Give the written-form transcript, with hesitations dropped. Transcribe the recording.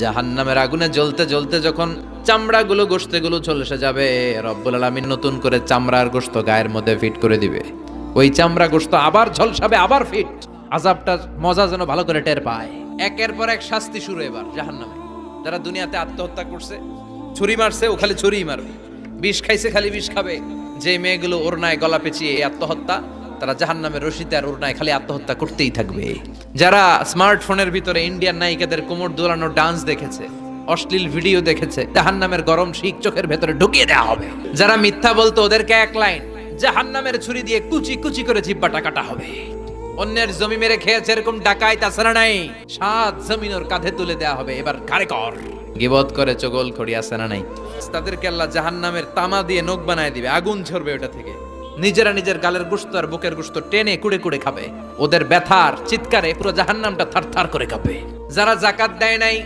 জাহান্নামের আগুনে জ্বলতে জ্বলতে যখন চামড়াগুলো গোশতগুলো ঝলসে যাবে, রব্বুল আলামিন নতুন করে চামড়ার গোশত গায়ের মধ্যে ফিট করে দিবে। ওই চামড়া গোশত আবার ঝলসাবে, আবার ফিট। আযাবটার মজা যেন ভালো করে টের পায়। একের পর এক শাস্তি শুরু এবার জাহান্নামে। যারা দুনিয়াতে আত্মহত্যা করছে, ছুরি মারছে, ও খালি ছুরিই মারবে, বিষ খাইছে খালি বিষ খাবে। যে মেয়েগুলো ওড়নায় গলা পেঁচিয়ে এই আত্মহত্যা, তারা জাহান্নামের রশিতে আর ওড়নায় খালি আত্মহত্যা করতেই থাকবে। যারা স্মার্টফোনের ভিতরে ইন্ডিয়ান নায়িকাদের কোমর দোলানো ডান্স দেখেছে, অশ্লীল ভিডিও দেখেছে, জাহান্নামের গরম শিক চোখের ভেতরে ঢুকিয়ে দেওয়া হবে। যারা মিথ্যা বলতো, ওদেরকে এক লাইন জাহান্নামের ছুরি দিয়ে কুচি কুচি করে জিহ্বাটা কাটা হবে। অন্যের জমি মেরে খেয়েছে এরকম ডাকাই তাছাড়া নাই, 7 জমিন ওর কাঁধে তুলে দেওয়া হবে। এবার ঘাড়ে কর। গিবত করে চগল খড়ি আছে না নাই, তাদেরকে আল্লাহ জাহান্নামের তামা দিয়ে নখ বানায় দিবে, আগুন ঝরবে ওটা থেকে। নিজেরা নিজের গালের গোশত আর বুকের গোশত টেনে কুড়ে কুড়ে খাবে। ওদের ব্যথার চিৎকারে পুরো জাহান্নামটা থারথার করে কাঁপে। যারা যাকাত দেয় নাই,